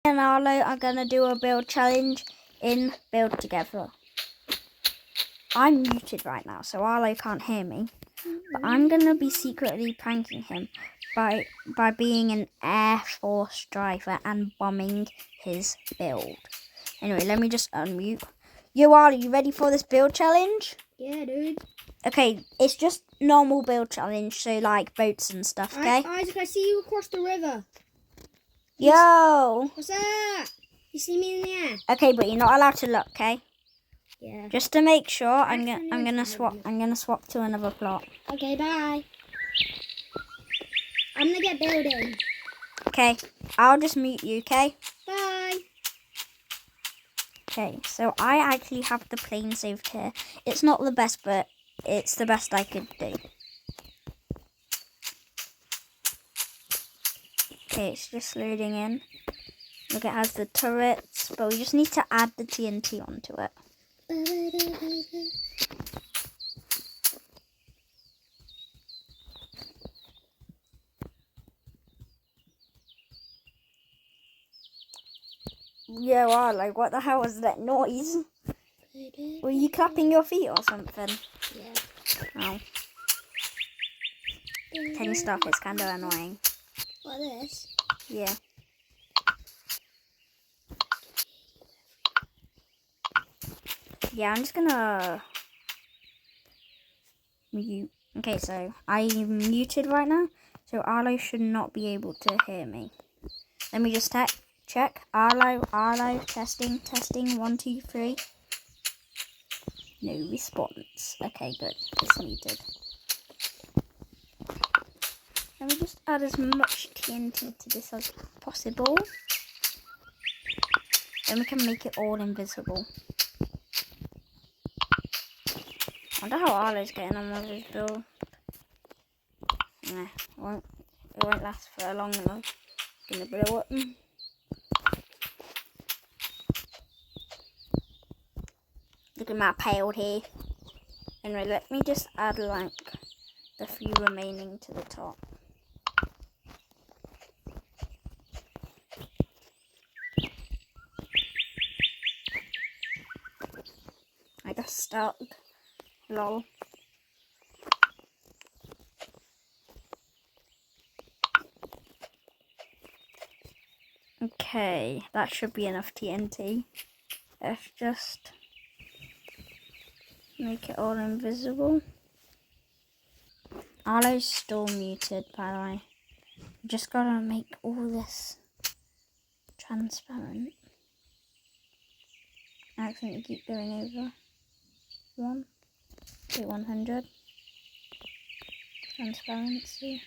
and Arlo are gonna do a build challenge in Build Together. I'm muted right now, so Arlo can't hear me. But I'm gonna be secretly pranking him by being an Air Force driver and bombing his build. Anyway, let me just unmute. Yo, Arlo, you ready for this build challenge? Yeah, dude. Okay, it's just normal build challenge, so like boats and stuff, okay? Isaac, I see you across the river. Yo! What's up? You see me in the air? Okay, but you're not allowed to look, okay? Yeah. Just to make sure, I'm gonna swap to another plot. Okay, bye. I'm gonna get building. Okay, I'll just mute you, okay? Bye. Okay, so I actually have the plane saved here. It's not the best, but it's the best I could do. Okay, it's just loading in. Look, it has the turrets, but we just need to add the TNT onto it. Yeah, wow, like what the hell was that noise? Were you clapping your feet or something? Yeah. Oh. Can you stop? It's kind of annoying. What, this? Yeah. Yeah, I'm just gonna mute. Okay, so I'm muted right now, so Arlo should not be able to hear me. Let me just check. Arlo, testing, 1, 2, 3. No response. Okay, good. It's muted. Let me just add as much TNT to this as possible. Then we can make it all invisible. I wonder how Arlo's getting on with his build. Nah, it won't last for long enough. It's gonna blow up. Look at my payload here. Anyway, let me just add like the few remaining to the top. I got stuck. Lol. Okay, that should be enough TNT. Let's just make it all invisible. Arlo's still muted, by the way. Just gotta make all this transparent. I accidentally keep going over. 100. Transparency.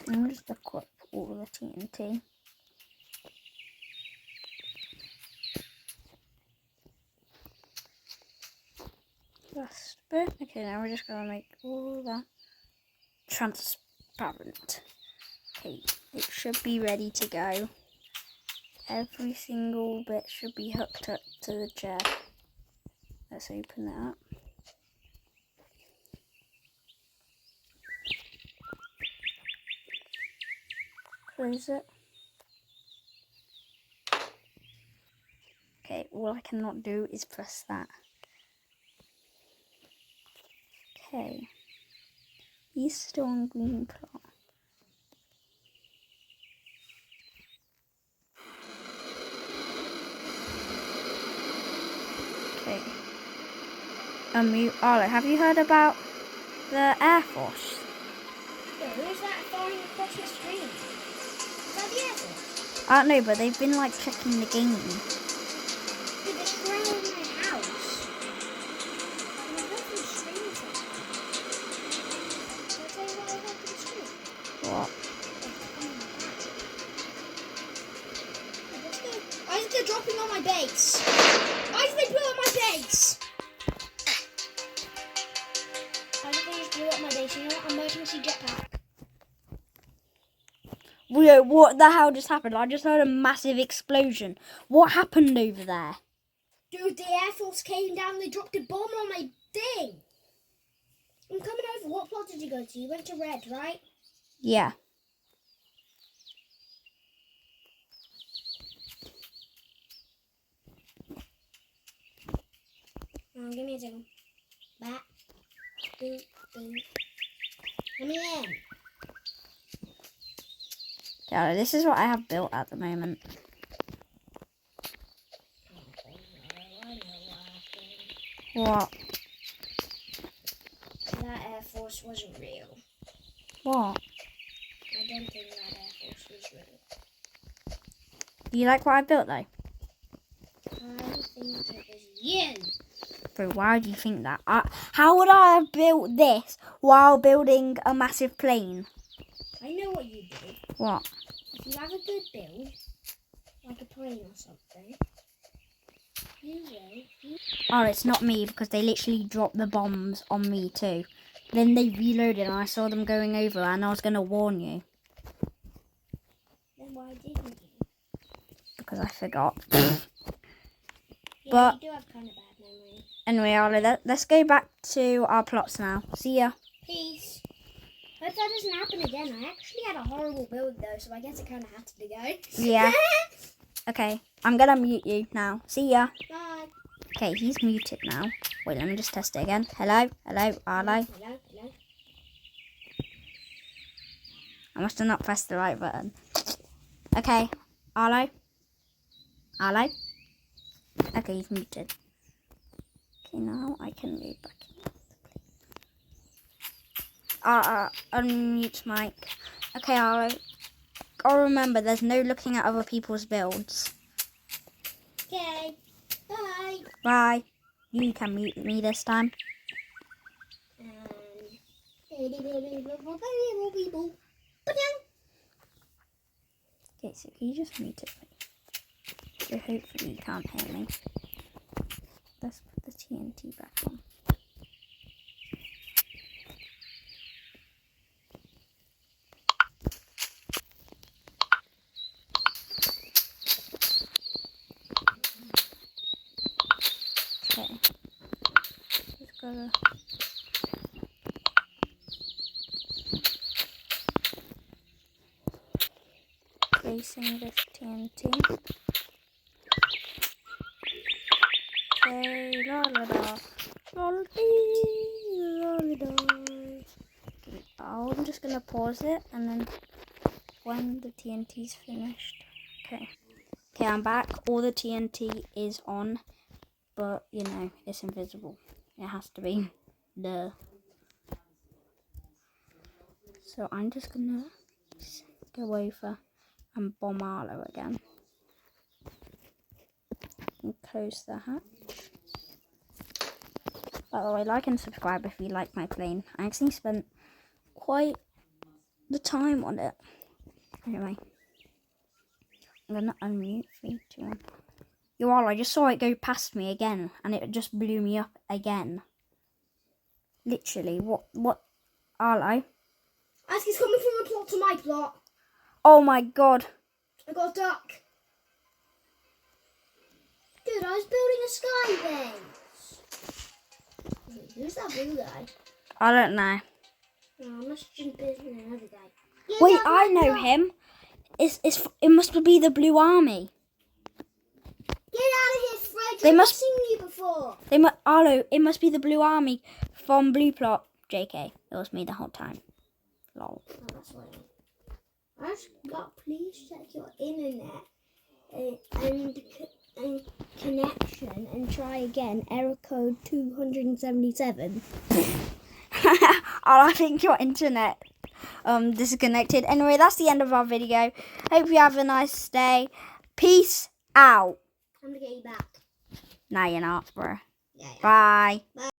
I'm just equip all the TNT. Last bit. Okay, now we're just gonna make all that transparent. Okay, it should be ready to go. Every single bit should be hooked up to the chair. Let's open it up. Close it. Okay, all I cannot do is press that. Okay. He's still on green plot. Okay. Arlo, have you heard about the Air Force? Yeah, who's that falling across the street? Is that the Air Force? I don't know, but they've been like checking the game. Dude, they're surrounding my house. I heard them screaming something. Can I tell you what I heard them scream? What? Isaac, they're dropping on my base. Isaac, they blew up my base. Okay, so you know what? Emergency jetpack. Whoa, what the hell just happened? I just heard a massive explosion. What happened over there? Dude, the Air Force came down. They dropped a bomb on my thing. I'm coming over. What plot did you go to? You went to red, right? Yeah. Give me a second. Back. Boop, boop. Let me in. Yeah, this is what I have built at the moment. What? That Air Force wasn't real. What? I don't think that Air Force was real. Do you like what I built though? I think it was you. Bro, why do you think that? How would I have built this while building a massive plane? I know what you do. What? If you have a good build, like a plane or something, you will. Oh, it's not me because they literally dropped the bombs on me too. Then they reloaded and I saw them going over and I was going to warn you. Then why didn't you? Because I forgot. Yeah, But- you do have kind of bad memory. Anyway, Arlo, let's go back to our plots now. See ya. Peace. Hope that doesn't happen again. I actually had a horrible build though, so I guess it kind of had to go. Yeah. Okay, I'm going to mute you now. See ya. Bye. Okay, he's muted now. Wait, let me just test it again. Hello? Hello? Arlo? Hello? Hello? I must have not pressed the right button. Okay, Arlo? Arlo? Okay, he's muted. Okay, now I can move back in. Unmute mic. Okay, Arlo. Gotta remember, there's no looking at other people's builds. Okay. Bye. Bye. You can mute me this time. Okay, so he just muted me. So hopefully you can't hear me. Let's put the TNT back on. Okay. Just gotta... Placing this TNT. Okay, la la la. La la la la. Okay, I'm just gonna pause it and then when the TNT's finished. Okay. Okay, I'm back. All the TNT is on, but you know, it's invisible. It has to be. Duh. So I'm just gonna go over and bomb Arlo again. And close the hatch. By the way, like and subscribe if you like my plane. I actually spent quite the time on it. Anyway. I'm gonna unmute 3, 2, 1. Yo, Arlo, I just saw it go past me again and it just blew me up again. Literally, what Arlo? Ask coming from a plot to my plot. Oh my god. I got a duck. Dude, I was building a sky base. Who's that blue guy? I don't know. Oh, I must jump in another guy. Yeah, Wait, that's I my know plot. him. It must be the Blue Army. Get out of here, Fred. They I've must- seen you before. Arlo, it must be the Blue Army from Blue Plot. JK, it was me the whole time. Lol. Oh, that's what I just got. Please check your internet and connection and try again. Error code 277. I think your internet disconnected. Anyway, that's the end of our video. Hope you have a nice day. Peace out. I'm gonna get you back. Nah, you're not, bro. Yeah. Bye. Bye.